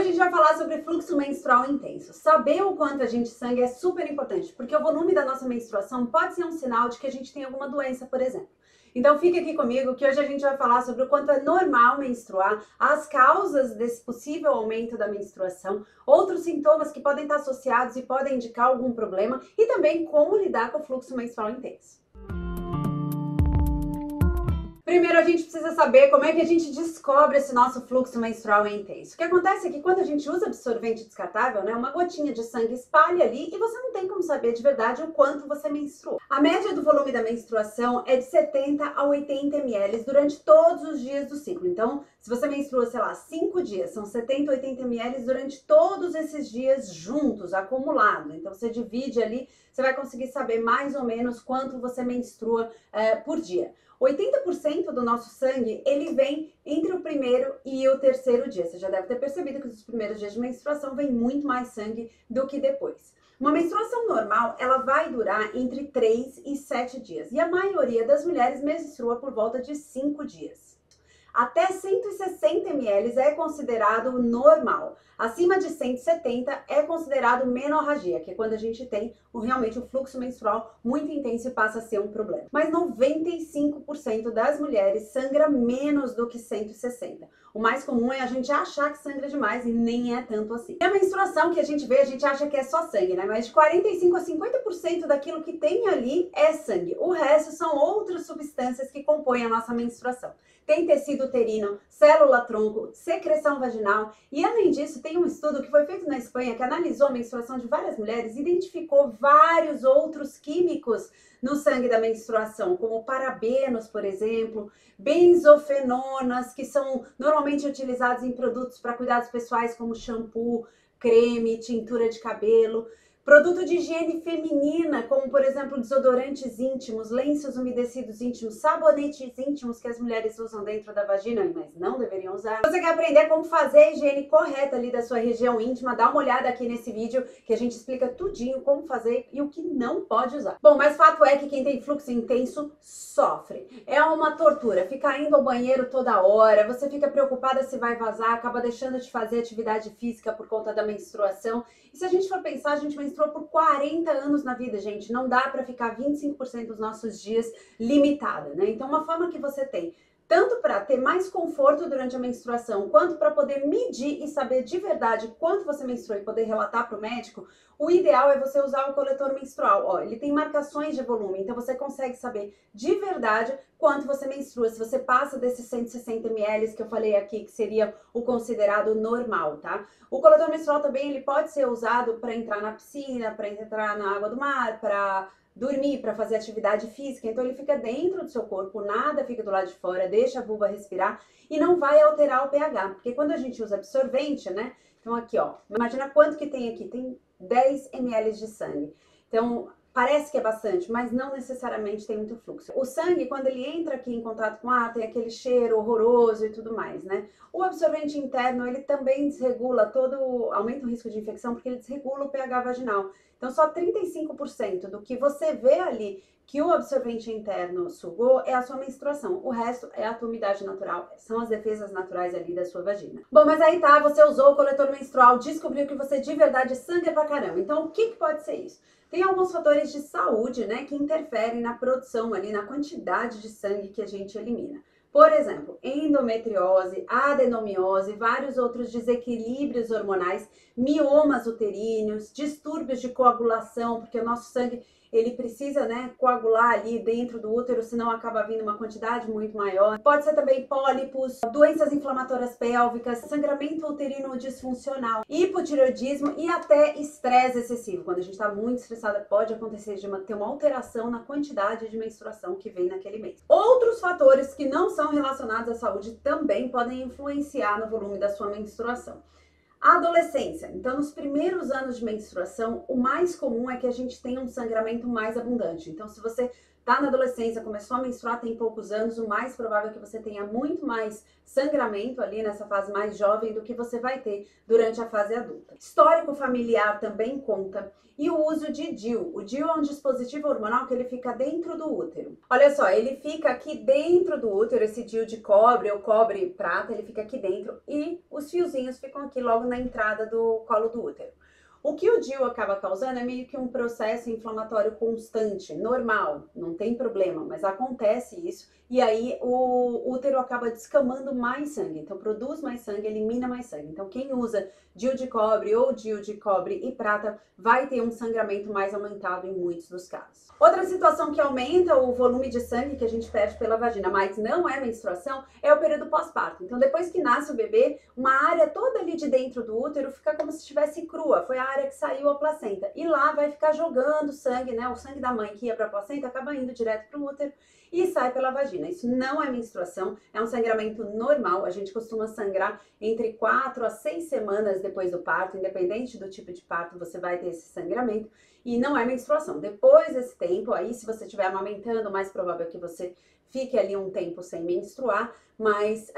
a gente vai falar sobre fluxo menstrual intenso. Saber o quanto a gente sangra é super importante, porque o volume da nossa menstruação pode ser um sinal de que a gente tem alguma doença, por exemplo. Então fique aqui comigo que hoje a gente vai falar sobre o quanto é normal menstruar, as causas desse possível aumento da menstruação, outros sintomas que podem estar associados e podem indicar algum problema e também como lidar com o fluxo menstrual intenso. Primeiro a gente precisa saber como é que a gente descobre esse nosso fluxo menstrual intenso. O que acontece é que quando a gente usa absorvente descartável, uma gotinha de sangue espalha ali e você não tem como saber de verdade o quanto você menstruou. A média do volume da menstruação é de 70 a 80 ml durante todos os dias do ciclo. Então, se você menstrua, sei lá, 5 dias, são 70 a 80 ml durante todos esses dias juntos, acumulado. Então, você divide ali, você vai conseguir saber mais ou menos quanto você menstrua por dia. 80% do nosso sangue, ele vem entre o primeiro e o terceiro dia. Você já deve ter percebido que nos primeiros dias de menstruação vem muito mais sangue do que depois. Uma menstruação normal, ela vai durar entre 3 e 7 dias. E a maioria das mulheres menstrua por volta de 5 dias. Até 160 ml é considerado normal. Acima de 170 é considerado menorragia, que é quando a gente tem realmente o fluxo menstrual muito intenso e passa a ser um problema. Mas 95% das mulheres sangra menos do que 160. O mais comum é a gente achar que sangra demais e nem é tanto assim. E a menstruação que a gente vê, a gente acha que é só sangue, Mas de 45 a 50% daquilo que tem ali é sangue. O resto são outras substâncias que compõem a nossa menstruação. Tem tecido uterino, célula-tronco, secreção vaginal e, além disso, tem um estudo que foi feito na Espanha que analisou a menstruação de várias mulheres e identificou vários outros químicos no sangue da menstruação, como parabenos, por exemplo, benzofenonas, que são normalmente utilizados em produtos para cuidados pessoais, como shampoo, creme, tintura de cabelo. Produto de higiene feminina, como por exemplo desodorantes íntimos, lenços umedecidos íntimos, sabonetes íntimos que as mulheres usam dentro da vagina, mas não deveriam usar. Se você quer aprender como fazer a higiene correta ali da sua região íntima, dá uma olhada aqui nesse vídeo que a gente explica tudinho como fazer e o que não pode usar. Bom, mas fato é que quem tem fluxo intenso sofre. É uma tortura, ficar indo ao banheiro toda hora, você fica preocupada se vai vazar, acaba deixando de fazer atividade física por conta da menstruação. E se a gente for pensar, a gente menstrua por 40 anos na vida, gente. Não dá para ficar 25% dos nossos dias limitada, Então, uma forma que você tem, tanto para ter mais conforto durante a menstruação, quanto para poder medir e saber de verdade quanto você menstrua e poder relatar para o médico, o ideal é você usar o coletor menstrual. Ó, ele tem marcações de volume, então você consegue saber de verdade quanto você menstrua. Se você passa desses 160 ml que eu falei aqui, que seria o considerado normal, tá? O coletor menstrual também ele pode ser usado para entrar na piscina, para entrar na água do mar, para dormir, para fazer atividade física, então ele fica dentro do seu corpo, nada fica do lado de fora, deixa a vulva respirar e não vai alterar o pH, porque quando a gente usa absorvente, Então aqui, ó, imagina quanto que tem aqui, tem 10 ml de sangue. Então, parece que é bastante, mas não necessariamente tem muito fluxo. O sangue, quando ele entra aqui em contato com o ar, tem aquele cheiro horroroso e tudo mais, O absorvente interno, ele também desregula aumenta o risco de infecção, porque ele desregula o pH vaginal. Então, só 35% do que você vê ali que o absorvente interno sugou é a sua menstruação. O resto é a tua umidade natural, são as defesas naturais ali da sua vagina. Bom, mas aí tá, você usou o coletor menstrual, descobriu que você de verdade sangra pra caramba. Então, o que pode ser isso? Tem alguns fatores de saúde, que interferem na produção ali, na quantidade de sangue que a gente elimina. Por exemplo, endometriose, adenomiose, vários outros desequilíbrios hormonais, miomas uteríneos, distúrbios de coagulação, porque o nosso sangue ele precisa, coagular ali dentro do útero, senão acaba vindo uma quantidade muito maior. Pode ser também pólipos, doenças inflamatórias pélvicas, sangramento uterino disfuncional, hipotireoidismo e até estresse excessivo. Quando a gente está muito estressada, pode acontecer de ter uma alteração na quantidade de menstruação que vem naquele mês. Outros fatores que não são relacionados à saúde também podem influenciar no volume da sua menstruação. A adolescência. Então, nos primeiros anos de menstruação, o mais comum é que a gente tenha um sangramento mais abundante. Então, se você tá na adolescência, começou a menstruar tem poucos anos, o mais provável é que você tenha muito mais sangramento ali nessa fase mais jovem do que você vai ter durante a fase adulta. Histórico familiar também conta. E o uso de DIU. O DIU é um dispositivo hormonal que ele fica dentro do útero. Olha só, ele fica aqui dentro do útero, esse DIU de cobre ou cobre prata, ele fica aqui dentro e os fiozinhos ficam aqui logo na entrada do colo do útero. O que o DIU acaba causando é meio que um processo inflamatório constante, normal, não tem problema, mas acontece isso e aí o útero acaba descamando mais sangue, então produz mais sangue, elimina mais sangue. Então quem usa DIU de cobre ou DIU de cobre e prata vai ter um sangramento mais aumentado em muitos dos casos. Outra situação que aumenta o volume de sangue que a gente perde pela vagina, mas não é menstruação, é o período pós-parto. Então depois que nasce o bebê, uma área toda ali de dentro do útero fica como se estivesse crua, foi a área que saiu a placenta. E lá vai ficar jogando sangue, né? O sangue da mãe que ia para a placenta acaba indo direto para o útero e sai pela vagina. Isso não é menstruação, é um sangramento normal. A gente costuma sangrar entre 4 a 6 semanas depois do parto, independente do tipo de parto, você vai ter esse sangramento. E não é menstruação. Depois desse tempo, aí se você estiver amamentando, mais provável é que você fique ali um tempo sem menstruar, mas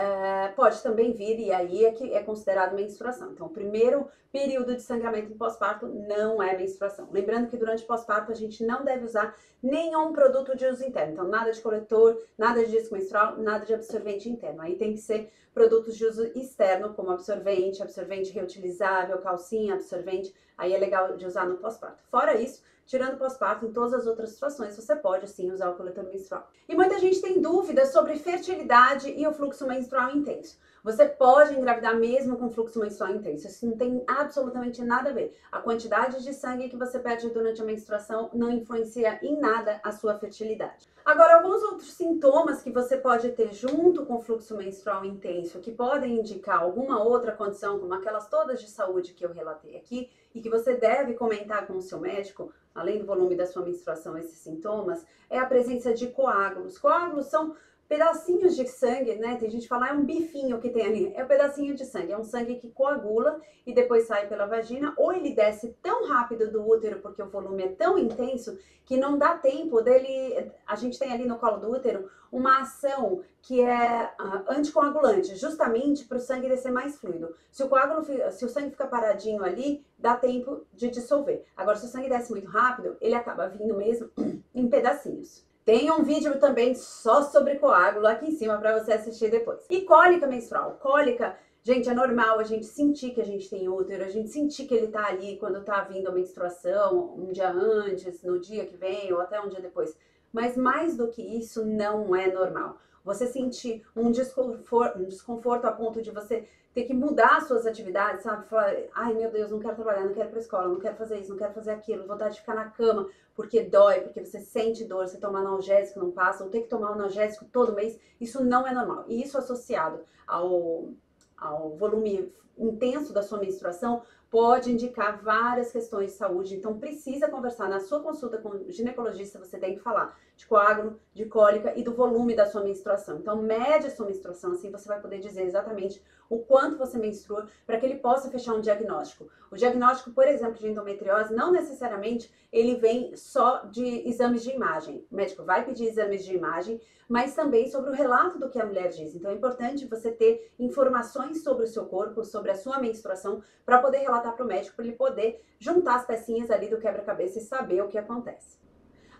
pode também vir e aí é que é considerado menstruação. Então, o primeiro período de sangramento no pós-parto não é menstruação. Lembrando que durante o pós-parto a gente não deve usar nenhum produto de uso interno. Então, nada de coletor, nada de disco menstrual, nada de absorvente interno. Aí tem que ser produtos de uso externo, como absorvente, absorvente reutilizável, calcinha, absorvente. Aí é legal de usar no pós-parto. Fora isso, tirando o pós-parto, em todas as outras situações, você pode sim usar o coletor menstrual. E muita gente tem dúvidas sobre fertilidade e o fluxo menstrual intenso. Você pode engravidar mesmo com fluxo menstrual intenso, isso não tem absolutamente nada a ver. A quantidade de sangue que você perde durante a menstruação não influencia em nada a sua fertilidade. Agora, alguns outros sintomas que você pode ter junto com o fluxo menstrual intenso, que podem indicar alguma outra condição, como aquelas todas de saúde que eu relatei aqui, e que você deve comentar com o seu médico, além do volume da sua menstruação, esses sintomas, é a presença de coágulos. Coágulos são pedacinhos de sangue, né? Tem gente que fala, é um bifinho que tem ali. É um pedacinho de sangue, é um sangue que coagula e depois sai pela vagina, ou ele desce tão rápido do útero, porque o volume é tão intenso, que não dá tempo dele... A gente tem ali no colo do útero uma ação que é anticoagulante, justamente para o sangue descer mais fluido. Se o sangue fica paradinho ali, dá tempo de dissolver. Agora, se o sangue desce muito rápido, ele acaba vindo mesmo em pedacinhos. Tem um vídeo também só sobre coágulo aqui em cima para você assistir depois. E cólica menstrual. Cólica, gente, é normal a gente sentir que a gente tem útero, a gente sentir que ele tá ali quando tá vindo a menstruação, um dia antes, no dia que vem ou até um dia depois. Mas mais do que isso, não é normal. Você sentir um desconforto a ponto de você ter que mudar as suas atividades, sabe? Falar, ai meu Deus, não quero trabalhar, não quero ir pra escola, não quero fazer isso, não quero fazer aquilo, vontade de ficar na cama porque dói, porque você sente dor, você toma analgésico, não passa, ou tem que tomar analgésico todo mês, isso não é normal. E isso associado ao volume intenso da sua menstruação pode indicar várias questões de saúde, então precisa conversar na sua consulta com o ginecologista, você tem que falar de coágulo, de cólica e do volume da sua menstruação. Então mede a sua menstruação, assim você vai poder dizer exatamente o quanto você menstrua para que ele possa fechar um diagnóstico. O diagnóstico, por exemplo, de endometriose, não necessariamente ele vem só de exames de imagem. O médico vai pedir exames de imagem, mas também sobre o relato do que a mulher diz. Então é importante você ter informações sobre o seu corpo, sobre a sua menstruação, para poder relatar para o médico, para ele poder juntar as pecinhas ali do quebra-cabeça e saber o que acontece.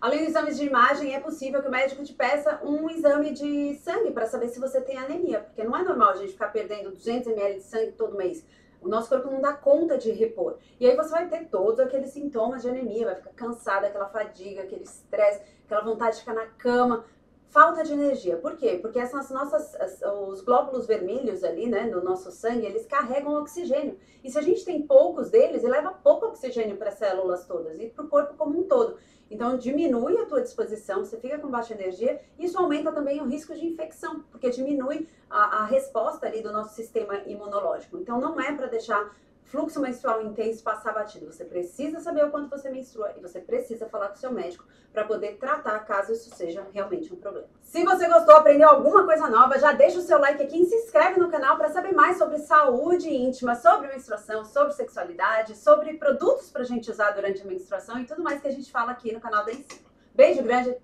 Além dos exames de imagem, é possível que o médico te peça um exame de sangue para saber se você tem anemia, porque não é normal a gente ficar perdendo 200 ml de sangue todo mês. O nosso corpo não dá conta de repor. E aí você vai ter todos aqueles sintomas de anemia, vai ficar cansada, aquela fadiga, aquele estresse, aquela vontade de ficar na cama. Falta de energia. Por quê? Porque os glóbulos vermelhos ali, né, no nosso sangue, eles carregam oxigênio. E se a gente tem poucos deles, ele leva pouco oxigênio para as células todas e para o corpo como um todo. Então diminui a tua disposição, você fica com baixa energia, isso aumenta também o risco de infecção, porque diminui a resposta ali do nosso sistema imunológico. Então não é para deixar fluxo menstrual intenso passar batido. Você precisa saber o quanto você menstrua e você precisa falar com o seu médico para poder tratar caso isso seja realmente um problema. Se você gostou, aprendeu alguma coisa nova, já deixa o seu like aqui e se inscreve no canal para saber mais sobre saúde íntima, sobre menstruação, sobre sexualidade, sobre produtos para a gente usar durante a menstruação e tudo mais que a gente fala aqui no canal da Ensino. Beijo grande!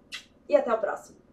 e até o próximo.